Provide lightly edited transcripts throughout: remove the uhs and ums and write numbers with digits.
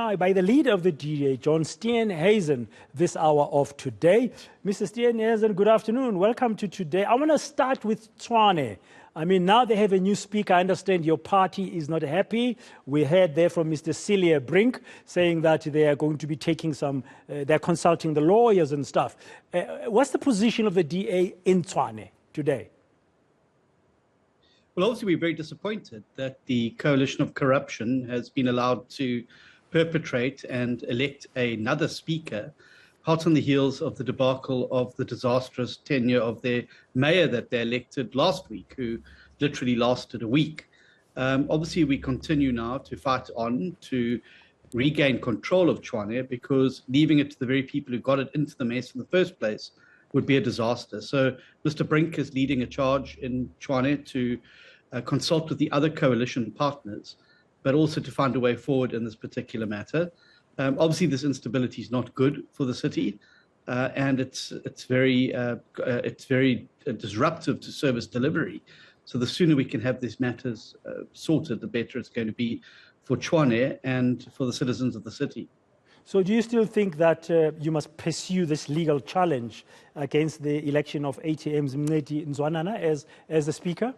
now by the leader of the DA, John Steenhuisen, this hour of Today. Mr. Steenhuisen, good afternoon. Welcome to Today. I want to start with Tshwane. I mean, now they have a new speaker. I understand your party is not happy. We heard there from Mr. Celia Brink saying that they are going to be taking they're consulting the lawyers and stuff. What's the position of the DA in Tshwane today? Well, obviously, we're very disappointed that the coalition of corruption has been allowed to perpetrate and elect another speaker, hot on the heels of the debacle of the disastrous tenure of their mayor that they elected last week, who literally lasted a week. Obviously, we continue now to fight on to regain control of Tshwane, because leaving it to the very people who got it into the mess in the first place would be a disaster. So Mr. Brink is leading a charge in Tshwane to consult with the other coalition partners, but also to find a way forward in this particular matter. Obviously, this instability is not good for the city, and it's very disruptive to service delivery. So the sooner we can have these matters sorted, the better it's going to be for Tshwane and for the citizens of the city. So do you still think that you must pursue this legal challenge against the election of ATM's Mncedi Nzwanana as the speaker?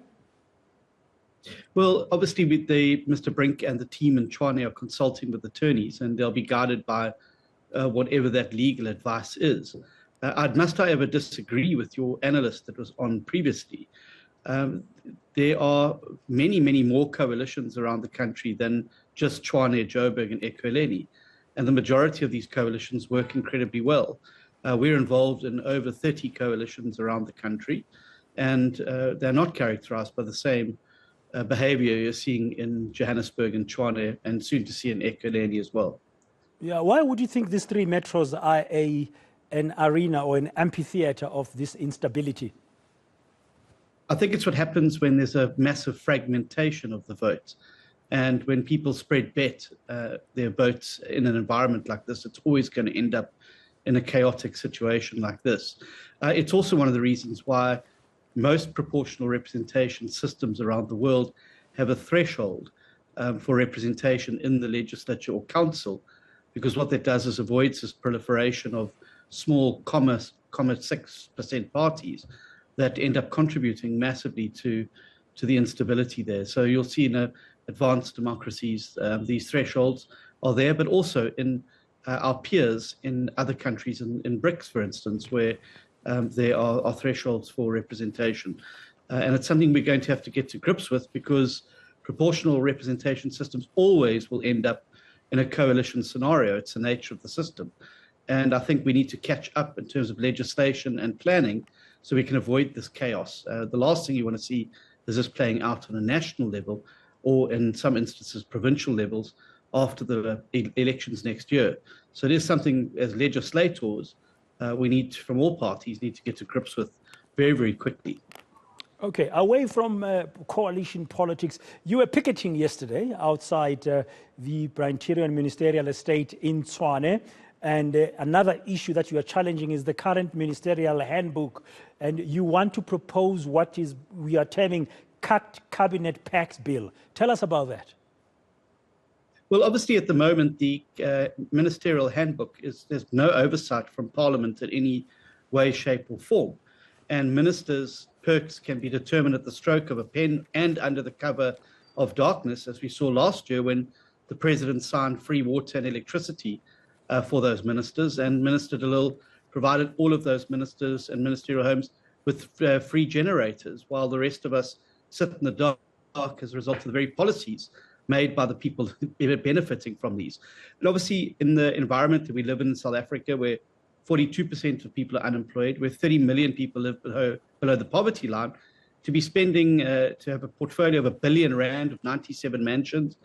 Well, obviously, Mr. Brink and the team in Tshwane are consulting with attorneys, and they'll be guided by whatever that legal advice is. Must I ever disagree with your analyst that was on previously? There are many, many more coalitions around the country than just Tshwane, Joburg, and Ekurhuleni. And the majority of these coalitions work incredibly well. We're involved in over 30 coalitions around the country, and they're not characterized by the same behavior you're seeing in Johannesburg and Tshwane, and soon to see in Ekurhuleni as well. Yeah, why would you think these three metros are an arena or an amphitheater of this instability? I think it's what happens when there's a massive fragmentation of the vote. And when people spread bet their votes in an environment like this, it's always going to end up in a chaotic situation like this. It's also one of the reasons why most proportional representation systems around the world have a threshold for representation in the legislature or council, because what that does is avoids this proliferation of small, 6% parties that end up contributing massively to the instability there. So you'll see in advanced democracies, these thresholds are there, but also in our peers in other countries, in BRICS, for instance, where there are thresholds for representation. And it's something we're going to have to get to grips with, because proportional representation systems always will end up in a coalition scenario. It's the nature of the system. And I think we need to catch up in terms of legislation and planning so we can avoid this chaos. The last thing you want to see is this playing out on a national level, or in some instances provincial levels, after the elections next year. So it is something, as legislators, we need to, from all parties, need to get to grips with very, very quickly. Okay, away from coalition politics, you were picketing yesterday outside the Pretoria Ministerial estate in Tshwane, and another issue that you are challenging is the current Ministerial handbook, and you want to propose what we are terming Cabinet Pax Bill. Tell us about that. Well, obviously, at the moment, the Ministerial handbook there's no oversight from Parliament in any way, shape, or form. And ministers' perks can be determined at the stroke of a pen and under the cover of darkness, as we saw last year when the President signed free water and electricity for those ministers. And Minister de Lille provided all of those ministers and ministerial homes with free generators, while the rest of us sit in the dark as a result of the very policies made by the people benefiting from these. And obviously, in the environment that we live in South Africa, where 42% of people are unemployed, where 30 million people live below the poverty line, to be spending, to have a portfolio of R1 billion of 97 mansions,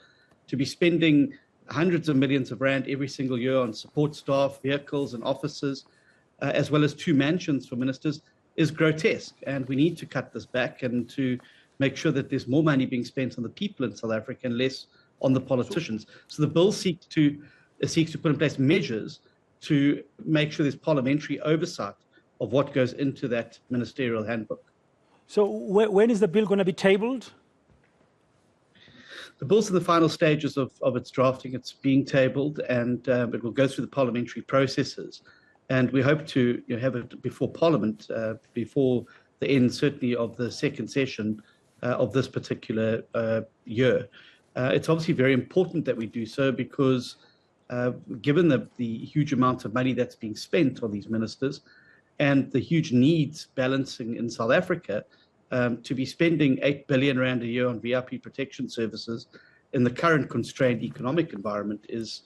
to be spending hundreds of millions of rand every single year on support staff, vehicles and offices, as well as 2 mansions for ministers, is grotesque. And we need to cut this back and to make sure that there's more money being spent on the people in South Africa and less on the politicians. So the bill seeks to put in place measures to make sure there's parliamentary oversight of what goes into that ministerial handbook. So when is the bill going to be tabled? The bill's in the final stages of its drafting. It's being tabled, and it will go through the parliamentary processes. And we hope to have it before Parliament, before the end, certainly, of the second session of this particular year. It's obviously very important that we do so because given the huge amount of money that's being spent on these ministers and the huge needs balancing in South Africa, to be spending 8 billion rand a year on VIP protection services in the current constrained economic environment is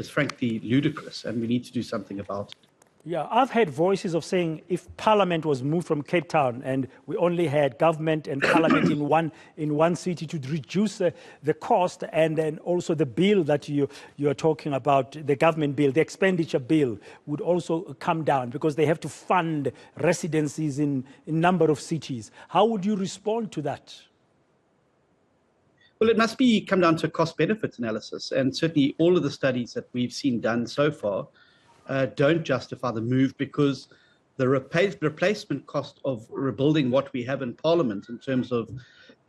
frankly ludicrous, and we need to do something about it. Yeah, I've heard voices of saying if Parliament was moved from Cape Town and we only had government and Parliament in one city to reduce the cost, and then also the bill that you are talking about, the government bill, the expenditure bill, would also come down because they have to fund residencies in a number of cities. How would you respond to that? Well, it must come down to a cost-benefit analysis, and certainly all of the studies that we've seen done so far don't justify the move, because the replacement cost of rebuilding what we have in Parliament in terms of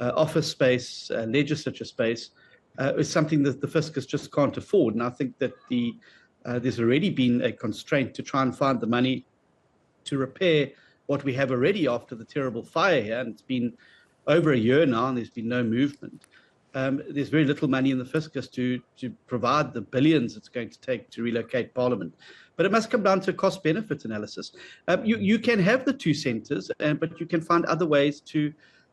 office space, legislature space, is something that the fiscus just can't afford. And I think that there's already been a constraint to try and find the money to repair what we have already after the terrible fire here. And it's been over a year now, and there's been no movement. There's very little money in the fiscus to provide the billions it's going to take to relocate Parliament. But it must come down to a cost-benefit analysis. You can have the two centres, but you can find other ways to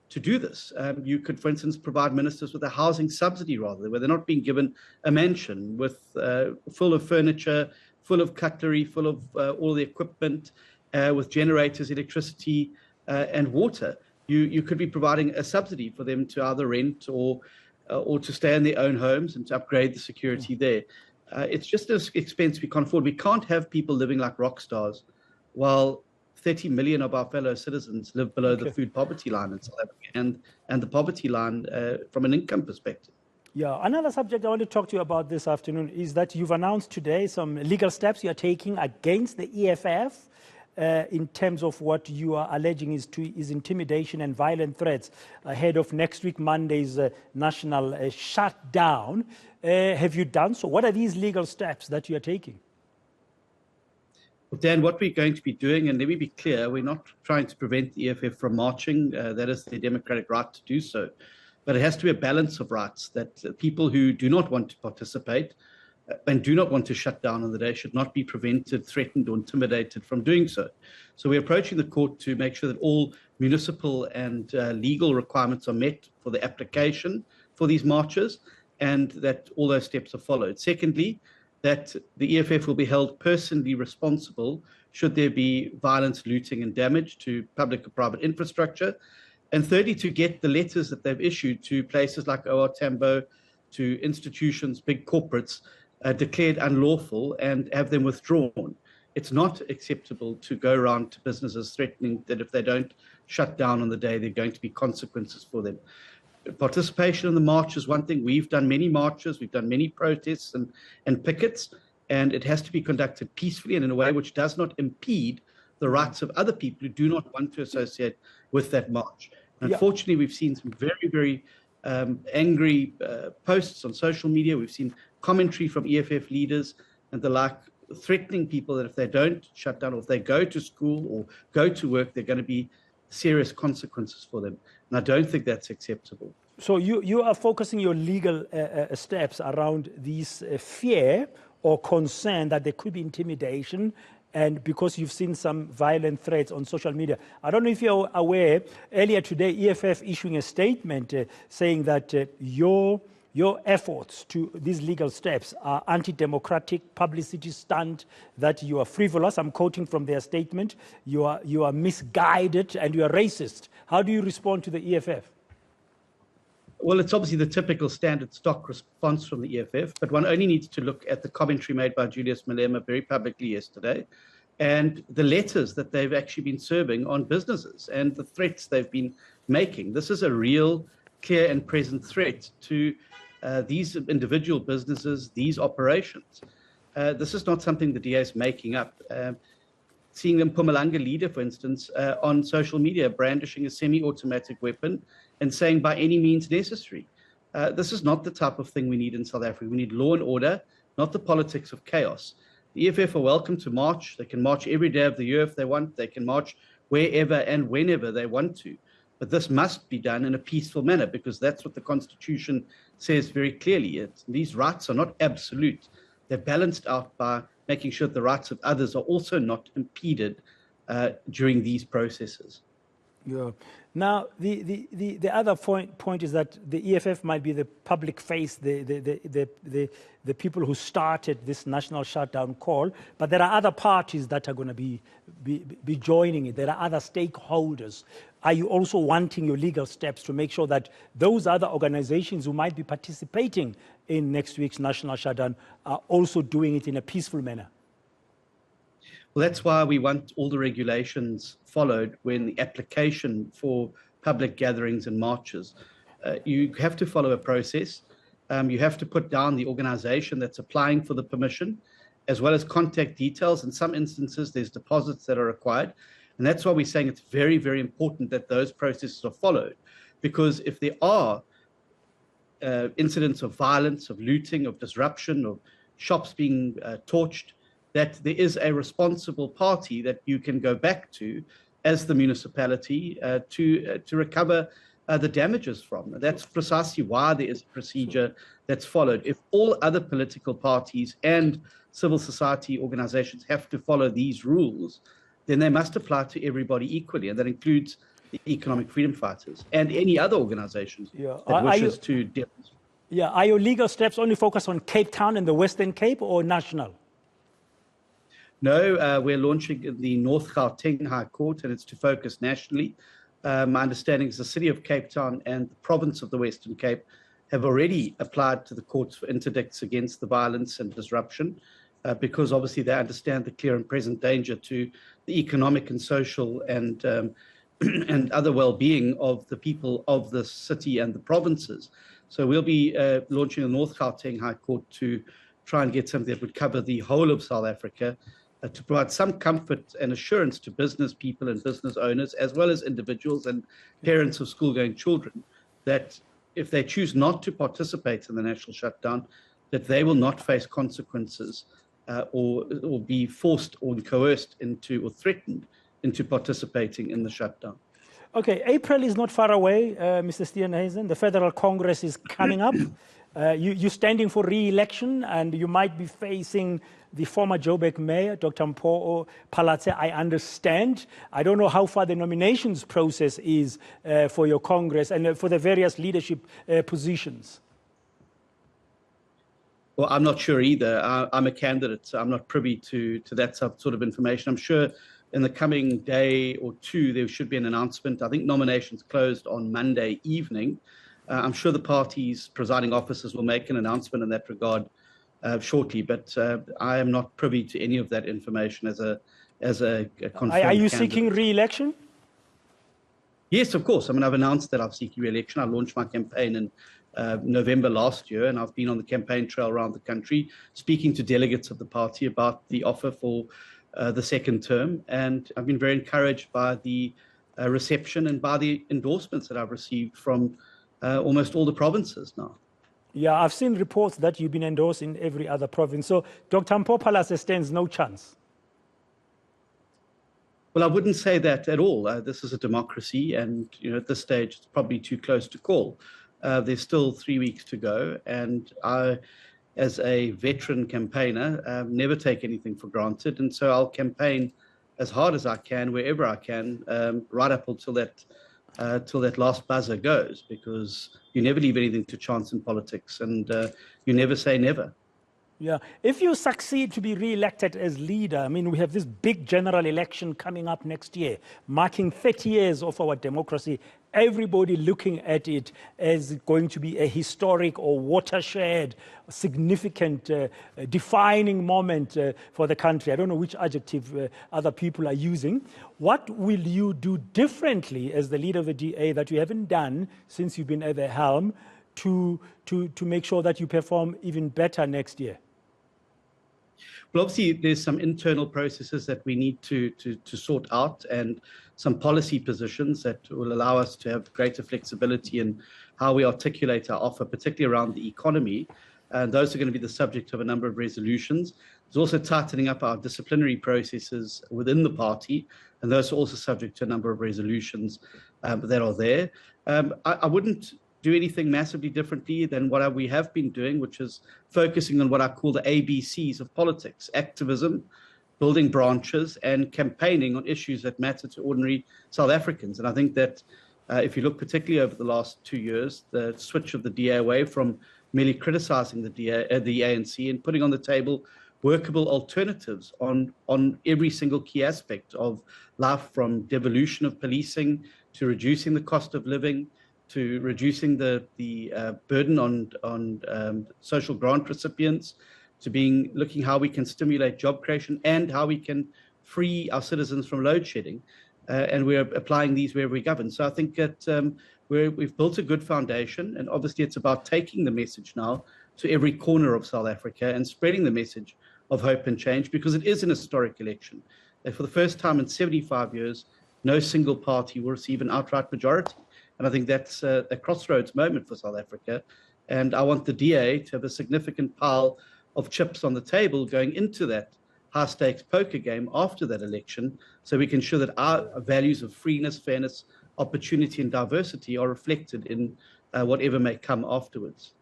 do this. You could, for instance, provide ministers with a housing subsidy, rather, where they're not being given a mansion with full of furniture, full of cutlery, full of all the equipment, with generators, electricity, and water. You could be providing a subsidy for them to either rent or to stay in their own homes and to upgrade the security there. It's just an expense we can't afford. We can't have people living like rock stars while 30 million of our fellow citizens live below the food poverty line in South Africa and the poverty line from an income perspective. Yeah, another subject I want to talk to you about this afternoon is that you've announced today some legal steps you are taking against the EFF. In terms of what you are alleging is intimidation and violent threats ahead of next week Monday's national shutdown. Have you done so? What are these legal steps that you are taking? Well, Dan, what we're going to be doing, and let me be clear, we're not trying to prevent the EFF from marching. That is their democratic right to do so. But it has to be a balance of rights, that people who do not want to participate and do not want to shut down on the day should not be prevented, threatened, or intimidated from doing so. So we're approaching the court to make sure that all municipal and legal requirements are met for the application for these marches, and that all those steps are followed. Secondly, that the EFF will be held personally responsible should there be violence, looting, and damage to public or private infrastructure. And thirdly, to get the letters that they've issued to places like OR Tambo, to institutions, big corporates, declared unlawful, and have them withdrawn. It's not acceptable to go around to businesses threatening that if they don't shut down on the day, there are going to be consequences for them. Participation in the march is one thing. We've done many marches, we've done many protests and pickets, and it has to be conducted peacefully and in a way which does not impede the rights of other people who do not want to associate with that march. Unfortunately, we've seen some very, very angry posts on social media. We've seen commentary from EFF leaders and the like, threatening people that if they don't shut down, or if they go to school or go to work, there are going to be serious consequences for them. And I don't think that's acceptable. So you are focusing your legal steps around this fear or concern that there could be intimidation, and because you've seen some violent threats on social media. I don't know if you're aware, earlier today, EFF issuing a statement saying that your efforts to these legal steps are anti-democratic publicity stunt, that you are frivolous. I'm quoting from their statement. You are misguided and you are racist. How do you respond to the EFF? Well, it's obviously the typical standard stock response from the EFF, but one only needs to look at the commentary made by Julius Malema very publicly yesterday, and the letters that they've actually been serving on businesses and the threats they've been making. This is a real, clear and present threat to these individual businesses, these operations. This is not something the DA is making up. Seeing the Mpumalanga leader, for instance, on social media brandishing a semi-automatic weapon and saying by any means necessary. This is not the type of thing we need in South Africa. We need law and order, not the politics of chaos. The EFF are welcome to march. They can march every day of the year if they want. They can march wherever and whenever they want to. But this must be done in a peaceful manner, because that's what the Constitution says very clearly. These rights are not absolute. They're balanced out by making sure that the rights of others are also not impeded during these processes. Yeah. Now, the other point is that the EFF might be the public face, the people who started this national shutdown call, but there are other parties that are going to be joining it. There are other stakeholders. Are you also wanting your legal steps to make sure that those other organizations who might be participating in next week's national shutdown are also doing it in a peaceful manner? Well, that's why we want all the regulations followed when the application for public gatherings and marches. You have to follow a process. You have to put down the organization that's applying for the permission, as well as contact details. In some instances, there's deposits that are required. And that's why we're saying it's very, very important that those processes are followed. Because if there are incidents of violence, of looting, of disruption, of shops being torched, that there is a responsible party that you can go back to as the municipality to recover the damages from. That's precisely why there is a procedure that's followed. If all other political parties and civil society organizations have to follow these rules, then they must apply to everybody equally, and that includes the economic freedom fighters and any other organizations that wishes to demonstrate. Yeah, are your legal steps only focused on Cape Town and the Western Cape, or national? No, we're launching the North Gauteng High Court, and it's to focus nationally. My understanding is the city of Cape Town and the province of the Western Cape have already applied to the courts for interdicts against the violence and disruption, because obviously they understand the clear and present danger to the economic and social and and other well-being of the people of the city and the provinces. So we'll be launching the North Gauteng High Court to try and get something that would cover the whole of South Africa, to provide some comfort and assurance to business people and business owners, as well as individuals and parents of school-going children, that if they choose not to participate in the national shutdown, that they will not face consequences or be forced or coerced into or threatened into participating in the shutdown. Okay, April is not far away, Mr. Steenhuisen. The Federal Congress is coming up. You're standing for re-election, and you might be facing the former Joburg mayor, Dr. Mpho Phalatse, I understand. I don't know how far the nominations process is for your Congress and for the various leadership positions. Well, I'm not sure either. I'm a candidate, so I'm not privy to that sort of information. I'm sure in the coming day or two, there should be an announcement. I think nominations closed on Monday evening. I'm sure the party's presiding officers will make an announcement in that regard shortly, but I am not privy to any of that information as a confirmed Are you candidate. seeking re-election? Yes, of course. I mean, I've announced that I'm seeking re-election. I launched my campaign in November last year, and I've been on the campaign trail around the country, speaking to delegates of the party about the offer for the second term. And I've been very encouraged by the reception and by the endorsements that I've received from almost all the provinces now. Yeah, I've seen reports that you've been endorsed in every other province. So Dr. Mpho Phalatse stands no chance. Well, I wouldn't say that at all. This is a democracy, and at this stage, it's probably too close to call. There's still 3 weeks to go, and I, as a veteran campaigner, never take anything for granted, and so I'll campaign as hard as I can, wherever I can, right up until that last buzzer goes, because you never leave anything to chance in politics, and you never say never. Yeah, if you succeed to be re-elected as leader, I mean, we have this big general election coming up next year, marking 30 years of our democracy. Everybody looking at it as going to be a historic or watershed, significant, defining moment for the country. I don't know which adjective other people are using. What will you do differently as the leader of the DA that you haven't done since you've been at the helm to make sure that you perform even better next year? Well, obviously, there's some internal processes that we need to sort out, and some policy positions that will allow us to have greater flexibility in how we articulate our offer, particularly around the economy. And those are going to be the subject of a number of resolutions. There's also tightening up our disciplinary processes within the party, and those are also subject to a number of resolutions that are there. I wouldn't do anything massively differently than what we have been doing, which is focusing on what I call the ABCs of politics: activism, building branches, and campaigning on issues that matter to ordinary South Africans. And I think that if you look particularly over the last 2 years, the switch of the DA away from merely criticizing the ANC and putting on the table workable alternatives on every single key aspect of life, from devolution of policing to reducing the cost of living, to reducing the burden on social grant recipients, to looking how we can stimulate job creation and how we can free our citizens from load shedding. And we're applying these wherever we govern. So I think that we've built a good foundation, and obviously it's about taking the message now to every corner of South Africa and spreading the message of hope and change, because it is an historic election. For the first time in 75 years, no single party will receive an outright majority. And I think that's a crossroads moment for South Africa. And I want the DA to have a significant pile of chips on the table going into that high-stakes poker game after that election, so we can ensure that our values of freeness, fairness, opportunity, and diversity are reflected in whatever may come afterwards.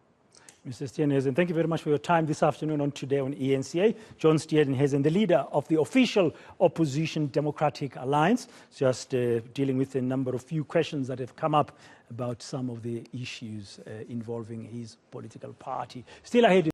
Mr. Steenhuisen, thank you very much for your time this afternoon on Today on eNCA. John Steenhuisen, the leader of the official opposition Democratic Alliance, just dealing with a number of few questions that have come up about some of the issues involving his political party. Still ahead.